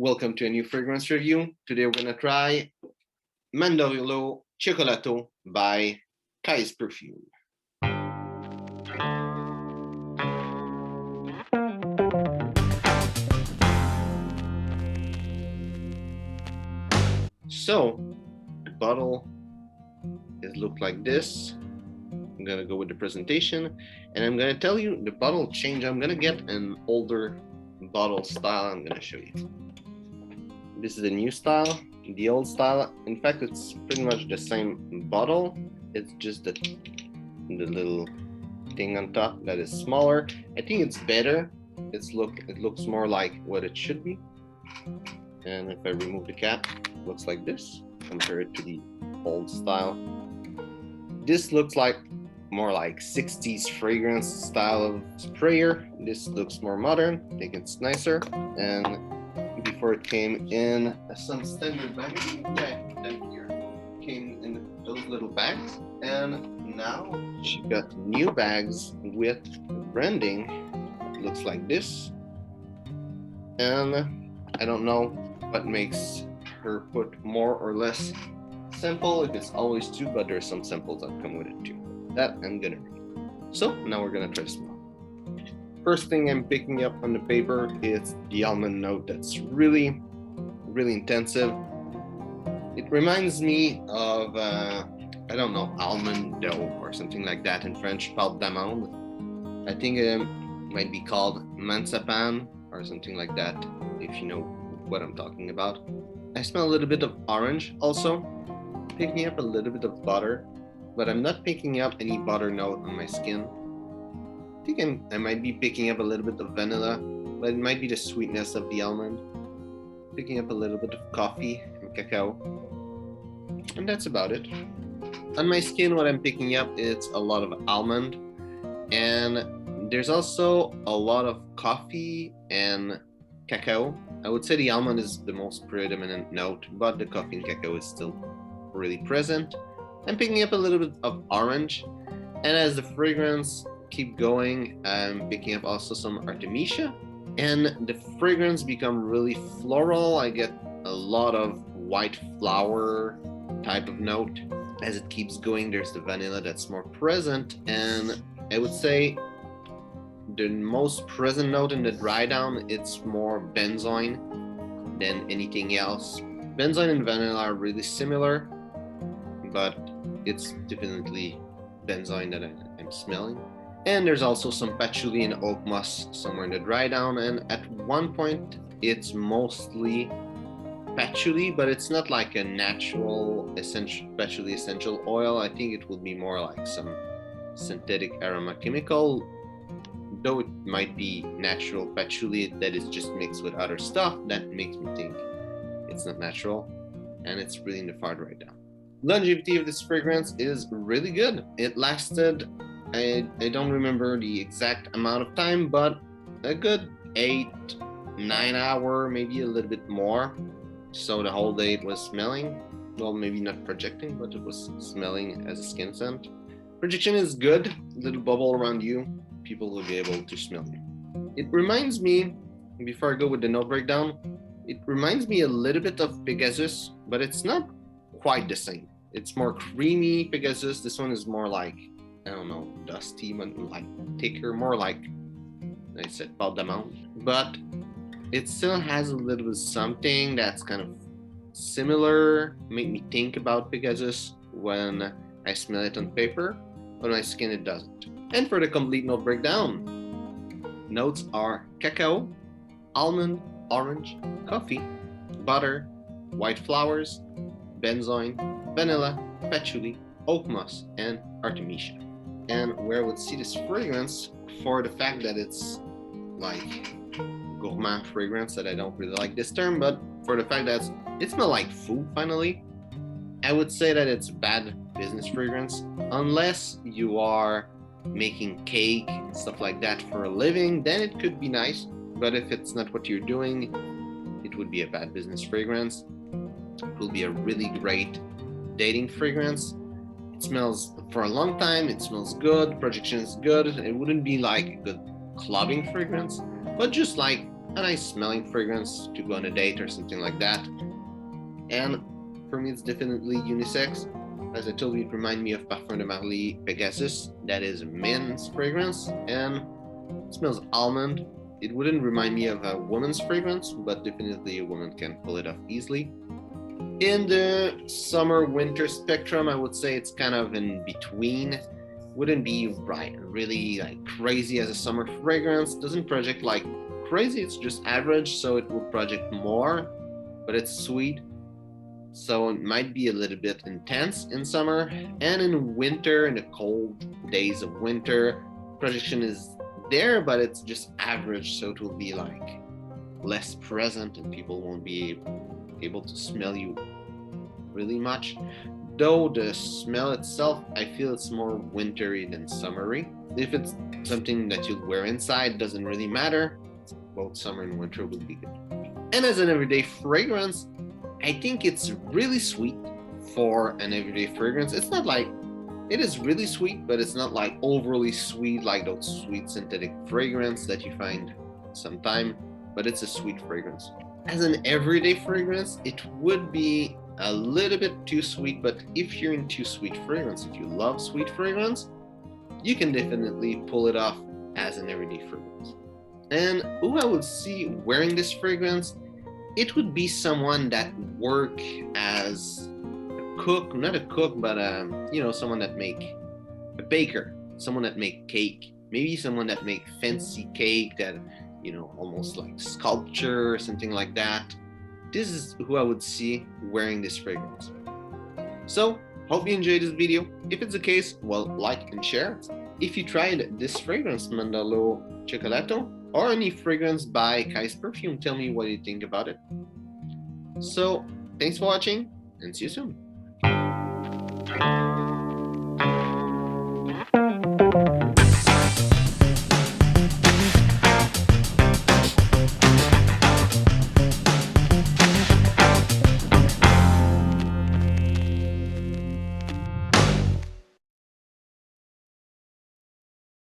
Welcome to a new fragrance review. Today we're gonna try Mandorlo Cioccolato by Kyse Perfume. So the bottle is looked like this. I'm gonna go with the presentation and I'm gonna tell you the bottle change. I'm gonna get an older bottle style. I'm gonna show you. This is the new style, the old style. In fact, it's pretty much the same bottle. It's just the little thing on top that is smaller. I think it's better. It looks more like what it should be. And if I remove the cap, it looks like this compared to the old style. This looks like more like 60s fragrance style of sprayer. This looks more modern. I think it's nicer. And before it came in some standard packaging, here came in those little bags, and now she got new bags with branding. It looks like this, and I don't know what makes her put more or less sample, if it's always two, but there's some samples that come with it too. That I'm gonna read. So now we're gonna try to smell. First thing I'm picking up on the paper is the almond note. That's really intensive. It reminds me of, I don't know, almond dough or something like that in French, pâte d'amande. I think it might be called mansapane or something like that, if you know what I'm talking about. I smell a little bit of orange also, picking up a little bit of butter, but I'm not picking up any butter note on my skin. I think I might be picking up a little bit of vanilla, but it might be the sweetness of the almond. Picking up a little bit of coffee and cacao. And that's about it. On my skin, what I'm picking up is a lot of almond. And there's also a lot of coffee and cacao. I would say the almond is the most predominant note, but the coffee and cacao is still really present. I'm picking up a little bit of orange. And as the fragrance keep going, I'm picking up also some artemisia, and the fragrance become really floral. I get a lot of white flower type of note. As it keeps going, there's the vanilla that's more present, and I would say the most present note in the dry down, it's more benzoin than anything else. Benzoin and vanilla are really similar, but it's definitely benzoin that I'm smelling. And there's also some patchouli and oak moss somewhere in the dry down. And at one point, it's mostly patchouli, but it's not like a natural patchouli essential oil. I think it would be more like some synthetic aroma chemical, though it might be natural patchouli that is just mixed with other stuff. That makes me think it's not natural, and it's really in the far dry down. Longevity of this fragrance is really good. It lasted, I don't remember the exact amount of time, but a good 8-9 hours, maybe a little bit more. So the whole day it was smelling. Well, maybe not projecting, but it was smelling as a skin scent. Projection is good. A little bubble around you. People will be able to smell you. It reminds me, before I go with the note breakdown, it reminds me a little bit of Pegasus, but it's not quite the same. It's more creamy Pegasus. This one is more like, I don't know, dusty, but like thicker, more like I said, pâte d'amande. But it still has a little bit of something that's kind of similar, make me think about Pegasus when I smell it on paper, but on my skin it doesn't. And for the complete note breakdown, notes are cacao, almond, orange, coffee, butter, white flowers, benzoin, vanilla, patchouli, oak moss, and artemisia. And where I would see this fragrance, for the fact that it's like gourmand fragrance, that I don't really like this term, but for the fact that it smells like food finally, I would say that it's bad business fragrance. Unless you are making cake and stuff like that for a living, then it could be nice. But if it's not what you're doing, it would be a bad business fragrance. It will be a really great dating fragrance. It smells for a long time, it smells good, projection is good. It wouldn't be like a good clubbing fragrance, but just like a nice smelling fragrance to go on a date or something like that. And for me, it's definitely unisex. As I told you, it reminds me of Parfum de Marly Pegasus, that is a men's fragrance, and it smells almond. It wouldn't remind me of a woman's fragrance, but definitely a woman can pull it off easily. In the summer-winter spectrum, I would say it's kind of in between. Wouldn't be really like crazy as a summer fragrance. Doesn't project like crazy, it's just average, so it will project more, but it's sweet. So it might be a little bit intense in summer, and in winter, in the cold days of winter, projection is there, but it's just average, so it will be like less present and people won't be able to smell you really much. Though the smell itself, I feel it's more wintry than summery. If it's something that you'll wear inside, doesn't really matter. Both summer and winter would be good. And as an everyday fragrance, I think it's really sweet for an everyday fragrance. It's not like, it is really sweet, but it's not like overly sweet like those sweet synthetic fragrance that you find sometime, but it's a sweet fragrance. As an everyday fragrance, it would be a little bit too sweet, but if you're into sweet fragrance, if you love sweet fragrance, you can definitely pull it off as an everyday fragrance. And who I would see wearing this fragrance, it would be someone that work as a cook, not a cook, but someone that make a baker, someone that make cake, maybe someone that make fancy cake that, almost like sculpture or something like that. This is who I would see wearing this fragrance. So, hope you enjoyed this video. If it's the case, well, like and share. If you tried this fragrance, Mandorlo Cioccolato, or any fragrance by Kyse Perfume, tell me what you think about it. So, thanks for watching, and see you soon.